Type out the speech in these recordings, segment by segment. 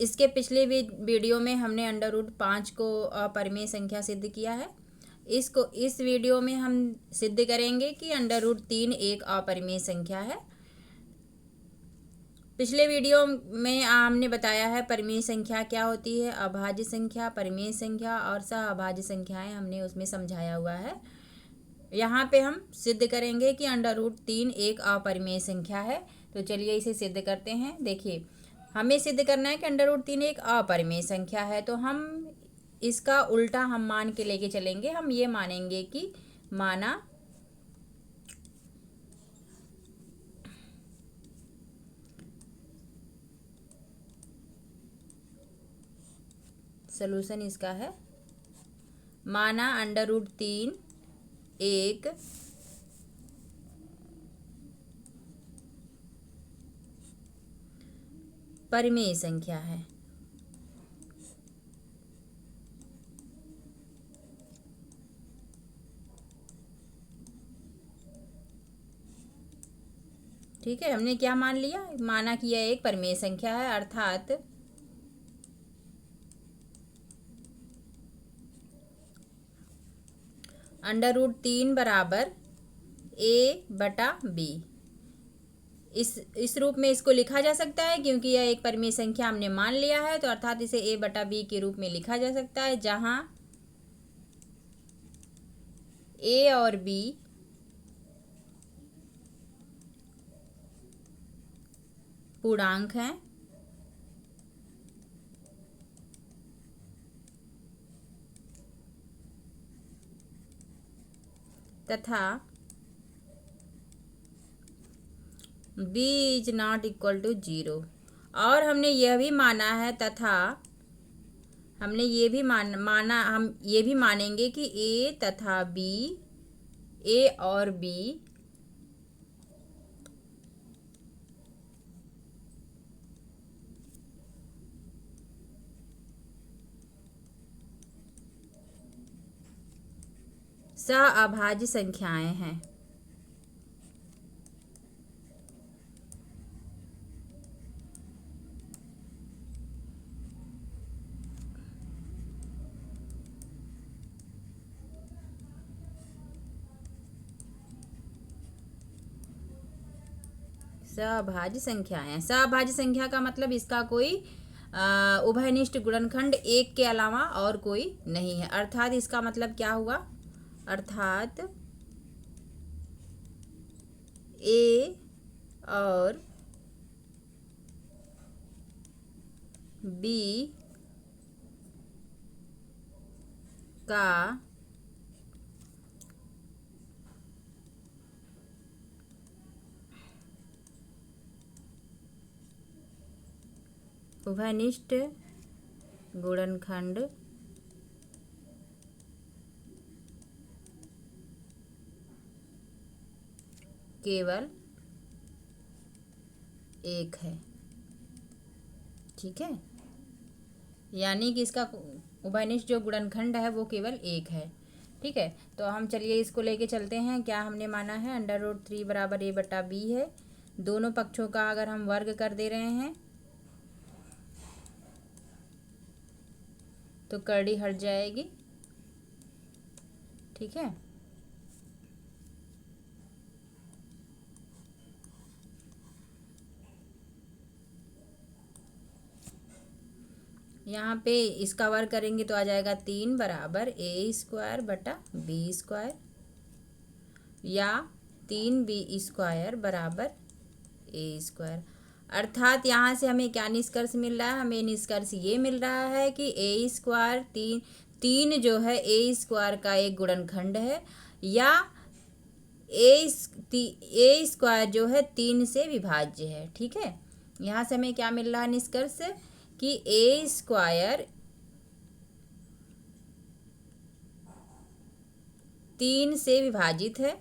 इसके पिछले वीडियो में हमने अंडर रूट 5 को अपरिमेय संख्या सिद्ध किया है। इस वीडियो में हम सिद्ध करेंगे कि अंडर रूट 3 एक अपरिमेय संख्या है। पिछले वीडियो में हमने बताया है परिमेय संख्या क्या होती है, अभाज्य संख्या, परिमेय संख्या और सह अभाज्य संख्याएं हमने उसमें समझाया हुआ है। यहाँ पे हम सिद्ध करेंगे कि अंडर रूट 3 एक अपरिमेय संख्या है। तो चलिए इसे सिद्ध करते हैं। देखिए, हमें सिद्ध करना है कि अंडर रूट 3 एक अपरिमेय संख्या है, तो हम इसका उल्टा हम मान के लेके चलेंगे। हम ये मानेंगे कि माना सॉल्यूशन इसका है, माना अंडर रूट 3 एक परिमेय संख्या है। ठीक है, हमने क्या मान लिया, माना कि यह एक परिमेय संख्या है, अर्थात अंडर रूट 3 बराबर a/b। इस रूप में इसको लिखा जा सकता है, क्योंकि यह एक परिमेय संख्या हमने मान लिया है, तो अर्थात इसे a/b के रूप में लिखा जा सकता है, जहां a और b पूर्णांक हैं तथा b is not equal to 0। और हमने यह भी माना है, तथा हमने ये भी माना हम ये भी मानेंगे कि a तथा b, a और b सह अभाज्य संख्याएं हैं। सहभाज्य संख्याएं, सहभाज्य संख्या का मतलब इसका कोई उभयनिष्ठ गुणनखंड एक के अलावा और कोई नहीं है। अर्थात इसका मतलब क्या हुआ, अर्थात a और b का उभयनिष्ठ गुणनखंड केवल एक है। ठीक है, यानी कि इसका उभयनिष्ठ जो गुणनखंड है वो केवल एक है। ठीक है, तो हम चलिए इसको लेके चलते हैं। क्या हमने माना है, अंडर रूट 3 बराबर a/b है। दोनों पक्षों का अगर हम वर्ग कर दे रहे हैं तो करड़ी हट जाएगी। ठीक है, यहाँ पे इसका वर्ग करेंगे तो आ जाएगा 3 बराबर a²/b², या 3b² बराबर a²। अर्थात यहाँ से हमें क्या निष्कर्ष मिल रहा है, हमें निष्कर्ष ये मिल रहा है कि a² तीन जो है a² का एक गुणनखंड है, या a² जो है 3 से विभाज्य है। ठीक है, यहाँ से हमें क्या मिल रहा है निष्कर्ष, कि a² 3 से विभाजित है,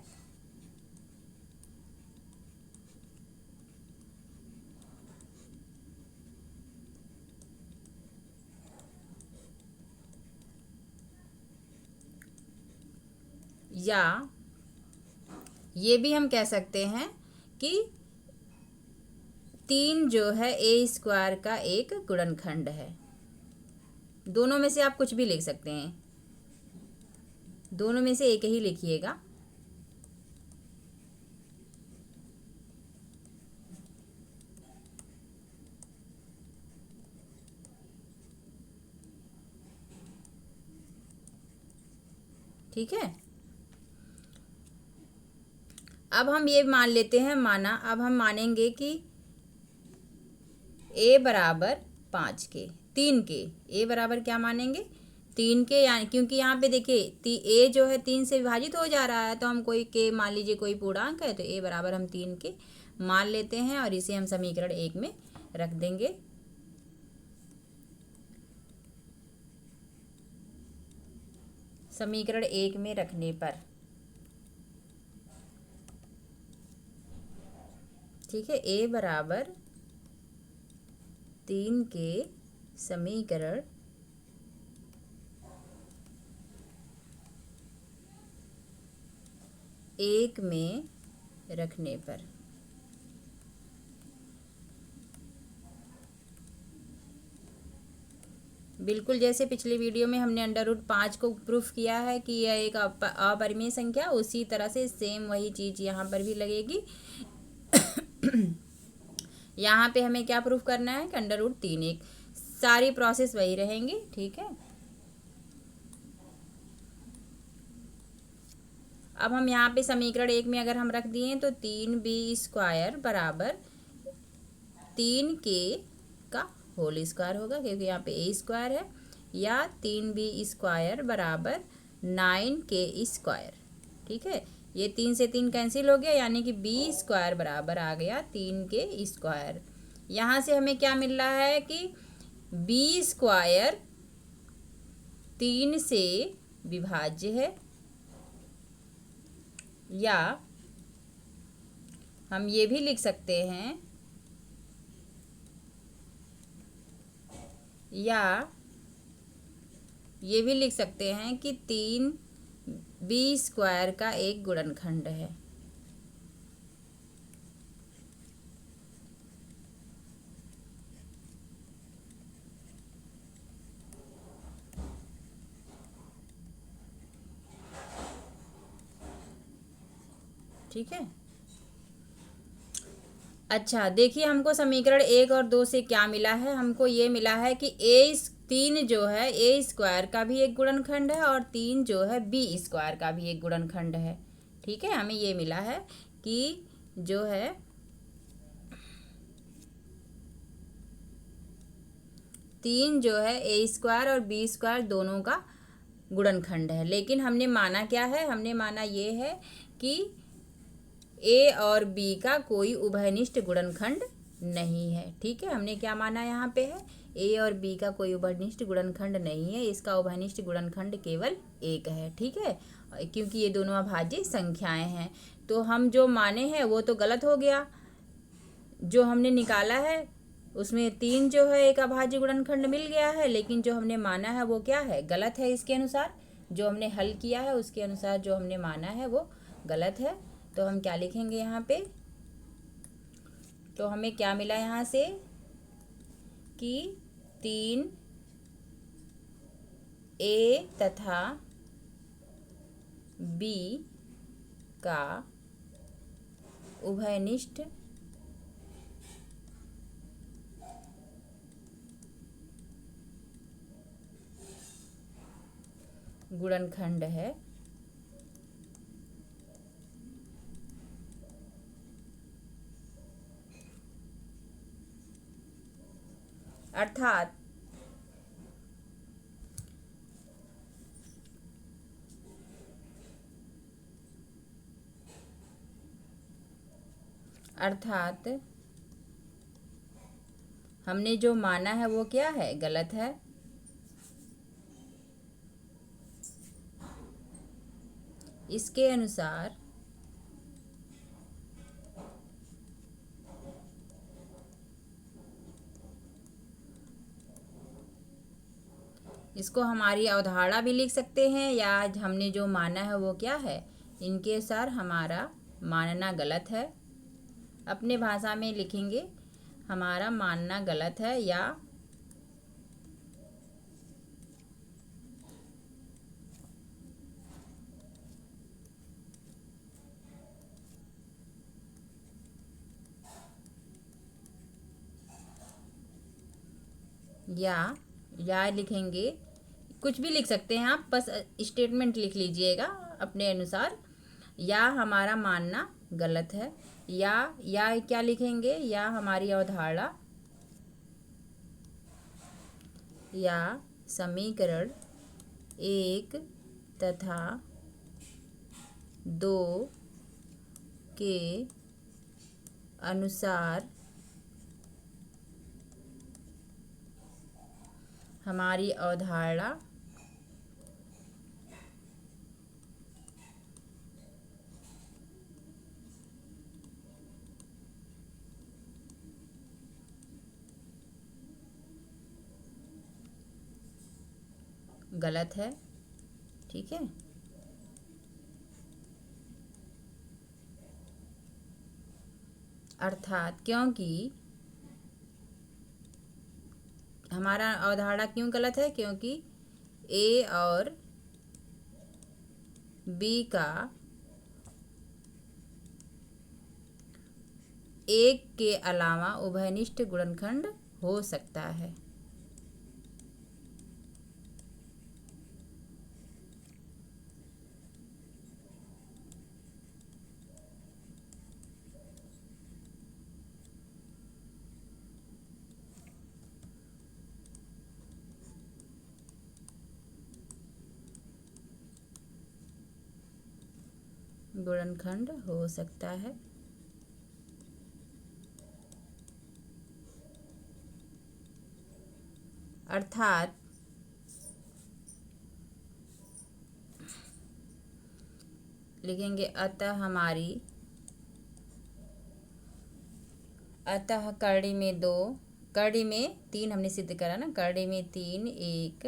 या ये भी हम कह सकते हैं कि 3 जो है ए स्क्वायर का एक गुणनखंड है। दोनों में से आप कुछ भी लिख सकते हैं, दोनों में से एक ही लिखिएगा। ठीक है, अब हम ये मान लेते हैं, अब हम मानेंगे कि a बराबर 5 के, 3 के, a बराबर क्या मानेंगे 3 के, यानी क्योंकि यहाँ पे देखिए a जो है 3 से विभाजित हो जा रहा है, तो हम कोई के मान लीजिए कोई पूर्णांक है, तो a बराबर हम 3 के मान लेते हैं और इसे हम समीकरण 1 में रख देंगे। समीकरण 1 में रखने पर, ठीक है, a बराबर 3 के समीकरण 1 में रखने पर, बिल्कुल जैसे पिछली वीडियो में हमने √5 को प्रूफ किया है कि यह एक अपरिमेय संख्या, उसी तरह से सेम वही चीज़ यहाँ पर भी लगेगी। यहाँ पे हमें क्या प्रूफ करना है कि √3, एक सारी प्रोसेस वही रहेंगी। ठीक है, अब हम यहाँ पे समीकरण 1 में अगर हम रख दिए तो 3b² बराबर 3k का होल स्क्वायर होगा, क्योंकि यहाँ पे a² है, या 3b² बराबर 9k²। ठीक है, ये 3 से 3 कैंसिल हो गया, यानी कि b² बराबर आ गया 3k²। यहाँ से हमें क्या मिल रहा है कि b² 3 से विभाज्य है, या हम ये भी लिख सकते हैं, कि 3b² का एक गुणनखंड है। ठीक है, अच्छा देखिए, हमको समीकरण 1 और 2 से क्या मिला है, हमको ये मिला है कि 3 जो है a² का भी एक गुणनखंड है, और 3 जो है b² का भी एक गुणनखंड है। ठीक है, हमें ये मिला है कि जो है 3 जो है a² और b² दोनों का गुणनखंड है। लेकिन हमने माना क्या है, हमने माना ये है कि a और b का कोई उभयनिष्ठ गुणनखंड नहीं है। ठीक है, हमने क्या माना यहाँ पे है, a और b का कोई उभयनिष्ठ गुणनखंड नहीं है, इसका उभयनिष्ठ गुणनखंड केवल 1 है। ठीक है, क्योंकि ये दोनों अभाज्य संख्याएं हैं। तो हम जो माने हैं वो तो गलत हो गया, जो हमने निकाला है उसमें 3 जो है एक अभाज्य गुणनखंड मिल गया है, लेकिन जो हमने माना है वो क्या है, गलत है। इसके अनुसार जो हमने हल किया है उसके अनुसार जो हमने माना है वो गलत है। तो हम क्या लिखेंगे यहाँ पे, तो हमें क्या मिला यहाँ से कि 3a तथा b का उभयनिष्ठ गुणनखंड है, अर्थात हमने जो माना है वो क्या है, गलत है। इसके अनुसार इसको हमारी अवधारणा भी लिख सकते हैं, या हमने जो माना है वो क्या है, इनके अनुसार हमारा मानना गलत है। अपने भाषा में लिखेंगे, हमारा मानना गलत है या लिखेंगे, कुछ भी लिख सकते हैं आप, बस स्टेटमेंट लिख लीजिएगा अपने अनुसार। या हमारा मानना गलत है, या क्या लिखेंगे, या हमारी अवधारणा या समीकरण 1 तथा 2 के अनुसार हमारी अवधारणा गलत है। ठीक है, अर्थात क्योंकि हमारा अवधारणा क्यों गलत है, क्योंकि ए और बी का एक के अलावा उभयनिष्ठ गुणनखंड हो सकता है। गुणनखंड हो सकता है। अर्थात लिखेंगे अतः करड़ी में 2, करड़ी में 3 हमने सिद्ध करा ना, करड़ी में 3 एक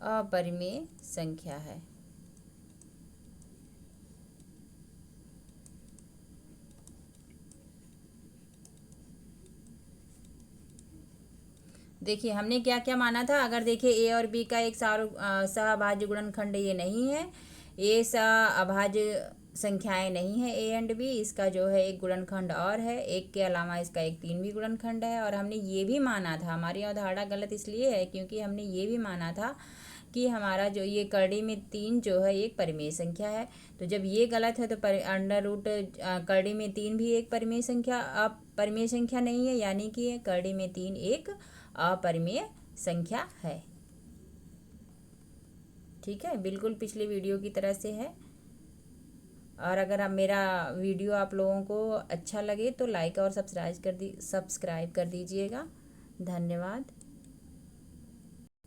अपरिमेय संख्या है। देखिए हमने क्या क्या माना था, अगर देखिए ए और बी का एक सहअभाज्य गुणनखंड ये नहीं है, ये सहअभाज्य संख्याएं नहीं है ए एंड बी, इसका जो है एक गुणनखंड और है, एक के अलावा इसका एक 3 भी गुणनखंड है। और हमने ये भी माना था, हमारी अवधारणा गलत इसलिए है क्योंकि हमने ये भी माना था कि हमारा जो ये करड़ी में 3 जो है एक परिमेय संख्या है। तो जब ये गलत है तो अंडर रूट करड़ी में 3 भी एक परिमेय संख्या नहीं है, यानी कि करड़ी में 3 एक अपरिमेय संख्या है। ठीक है, बिल्कुल पिछले वीडियो की तरह से है। और अगर आप मेरा वीडियो आप लोगों को अच्छा लगे तो लाइक और सब्सक्राइब कर दीजिएगा। धन्यवाद।